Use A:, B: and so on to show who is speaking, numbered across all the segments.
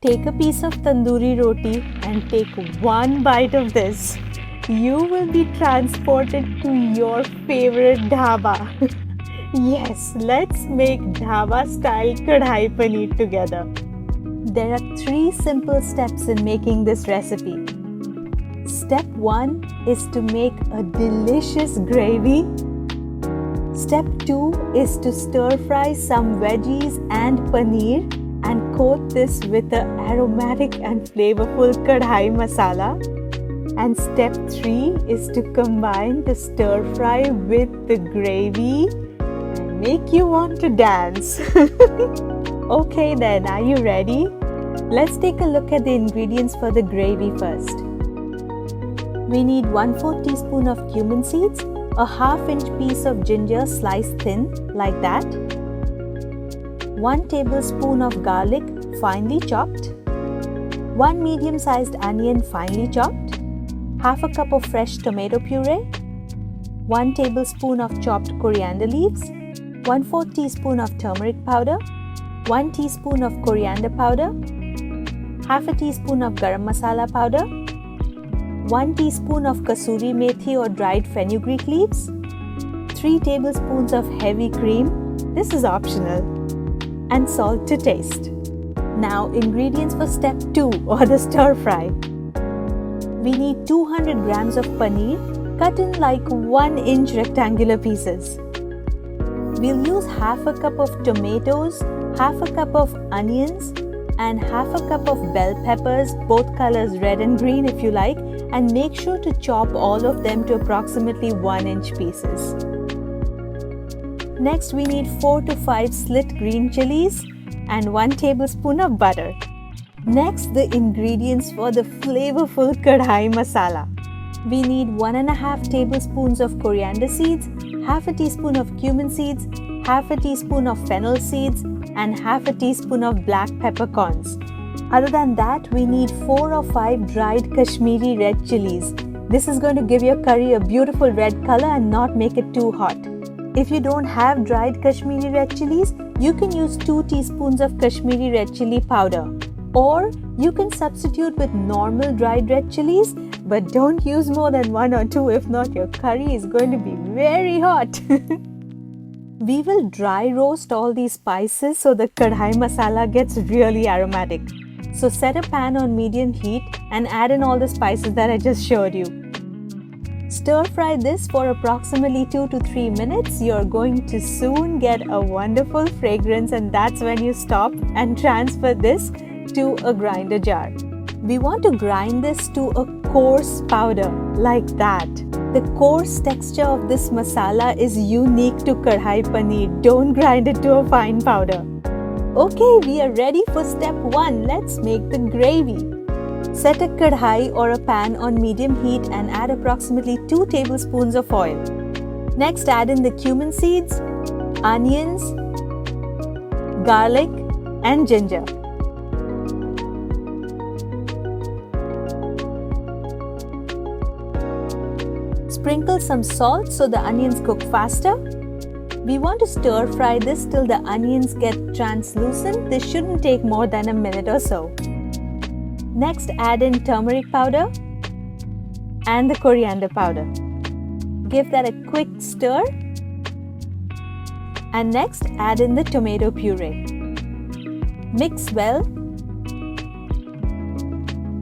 A: Take a piece of tandoori roti and take one bite of this. You will be transported to your favorite dhaba. Yes, let's make dhaba style kadhai paneer together. There are 3 simple steps in making this recipe. Step 1 is to make a delicious gravy. Step 2 is to stir fry some veggies and paneer and coat this with the aromatic and flavorful kadhai masala. And step 3 is to combine the stir fry with the gravy and make you want to dance. Okay then, are you ready? Let's take a look at the ingredients for the gravy first. We need 1/4 teaspoon of cumin seeds, a 1/2 inch piece of ginger sliced thin like that, 1 tablespoon of garlic finely chopped, 1 medium-sized onion finely chopped, 1/2 cup of fresh tomato puree, 1 tablespoon of chopped coriander leaves, 1/4 teaspoon of turmeric powder, 1 teaspoon of coriander powder, 1/2 teaspoon of garam masala powder, 1 teaspoon of kasuri methi or dried fenugreek leaves, 3 tablespoons of heavy cream, this is optional, and salt to taste. Now ingredients for step 2 or the stir fry. We need 200 grams of paneer cut in like 1 inch rectangular pieces. We'll use 1/2 cup of tomatoes, 1/2 cup of onions, and 1/2 cup of bell peppers, both colors red and green if you like, and make sure to chop all of them to approximately 1 inch pieces. Next, we need 4 to 5 slit green chilies and 1 tablespoon of butter. Next, the ingredients for the flavorful kadhai masala. We need 1.5 tablespoons of coriander seeds, 1/2 teaspoon of cumin seeds, 1/2 teaspoon of fennel seeds, and 1/2 teaspoon of black peppercorns. Other than that, we need 4 or 5 dried Kashmiri red chilies. This is going to give your curry a beautiful red color and not make it too hot. If you don't have dried Kashmiri red chilies, you can use 2 teaspoons of Kashmiri red chili powder. Or you can substitute with normal dried red chilies, but don't use more than 1 or 2, if not your curry is going to be very hot. We will dry roast all these spices so the kadhai masala gets really aromatic. So set a pan on medium heat and add in all the spices that I just showed you. Stir fry this for approximately 2 to 3 minutes. You're going to soon get a wonderful fragrance, and that's when you stop and transfer this to a grinder jar. We want to grind this to a coarse powder like that. The coarse texture of this masala is unique to kadhai paneer. Don't grind it to a fine powder. Okay, we are ready for step 1. Let's make the gravy. Set a kadhai or a pan on medium heat and add approximately 2 tablespoons of oil. Next, add in the cumin seeds, onions, garlic, and ginger. Sprinkle some salt so the onions cook faster. We want to stir fry this till the onions get translucent. This shouldn't take more than a minute or so. Next, add in turmeric powder and the coriander powder. Give that a quick stir. And next, add in the tomato puree. Mix well.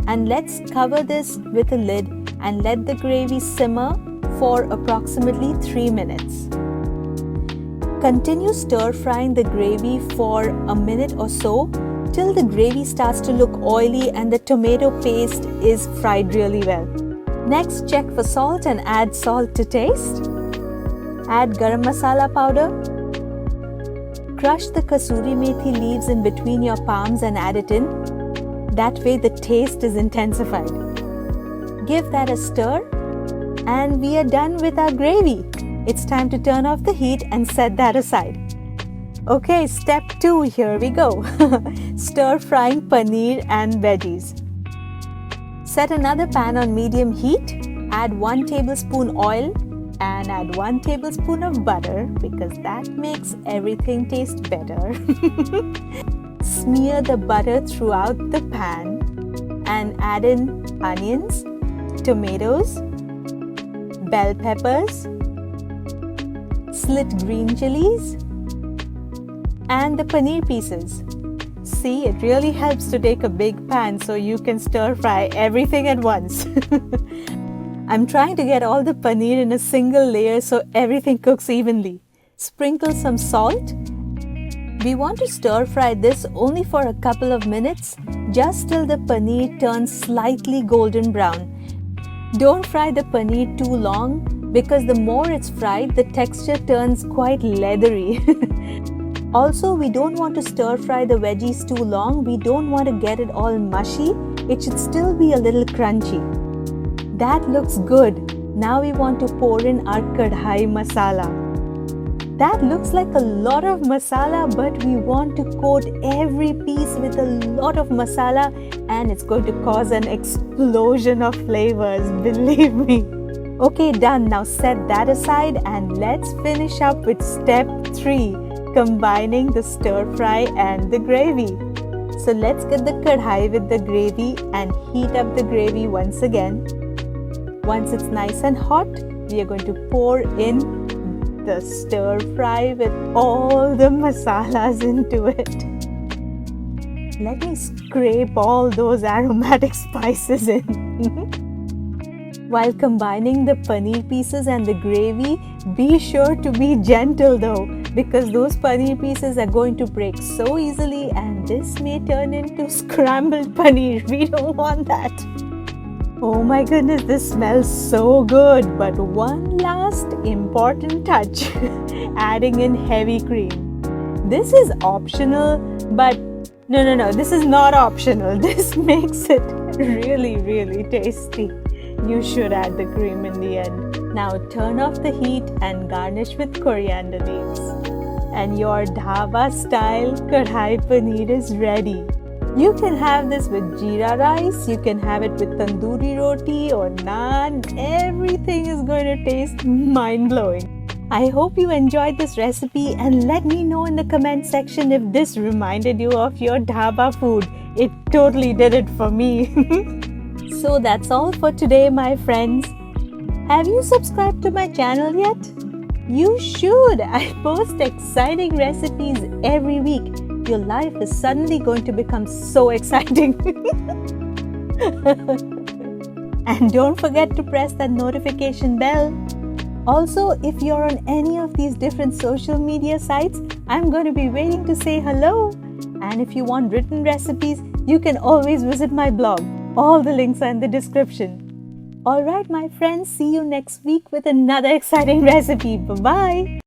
A: And let's cover this with a lid and let the gravy simmer for approximately 3 minutes. Continue stir frying the gravy for a minute or so till the gravy starts to look oily and the tomato paste is fried really well. Next, check for salt and add salt to taste. Add garam masala powder. Crush the kasuri methi leaves in between your palms and add it in. That way the taste is intensified. Give that a stir, and we are done with our gravy. It's time to turn off the heat and set that aside. Okay, step 2, here we go. Stir frying paneer and veggies. Set another pan on medium heat, add 1 tablespoon oil and add 1 tablespoon of butter because that makes everything taste better. Smear the butter throughout the pan and add in onions, tomatoes, bell peppers, slit green chilies, and the paneer pieces. See, it really helps to take a big pan so you can stir fry everything at once. I'm trying to get all the paneer in a single layer so everything cooks evenly. Sprinkle some salt. We want to stir fry this only for a couple of minutes, just till the paneer turns slightly golden brown. Don't fry the paneer too long because the more it's fried, the texture turns quite leathery. Also, we don't want to stir fry the veggies too long. We don't want to get it all mushy. It should still be a little crunchy. That looks good. Now we want to pour in our kadhai masala. That looks like a lot of masala, but we want to coat every piece with a lot of masala, and it's going to cause an explosion of flavors, believe me. Okay, done. Now set that aside and let's finish up with step 3. Combining the stir fry and the gravy. So let's get the kadhai with the gravy and heat up the gravy once again. Once it's nice and hot, we are going to pour in the stir fry with all the masalas into it. Let me scrape all those aromatic spices in. While combining the paneer pieces and the gravy, be sure to be gentle though, because those paneer pieces are going to break so easily and this may turn into scrambled paneer. We don't want that. Oh my goodness, this smells so good. But one last important touch, adding in heavy cream. This is optional, but no, this is not optional. This makes it really tasty. You should add the cream in the end. Now turn off the heat and garnish with coriander leaves. And your dhaba style kadhai paneer is ready. You can have this with jeera rice, you can have it with tandoori roti or naan. Everything is going to taste mind-blowing. I hope you enjoyed this recipe and let me know in the comment section if this reminded you of your dhaba food. It totally did it for me. So that's all for today, my friends. Have you subscribed to my channel yet? You should. I post exciting recipes every week. Your life is suddenly going to become so exciting. And don't forget to press that notification bell. Also, if you're on any of these different social media sites, I'm going to be waiting to say hello. And if you want written recipes, you can always visit my blog. All the links are in the description. Alright, my friends, see you next week with another exciting recipe. Bye-bye.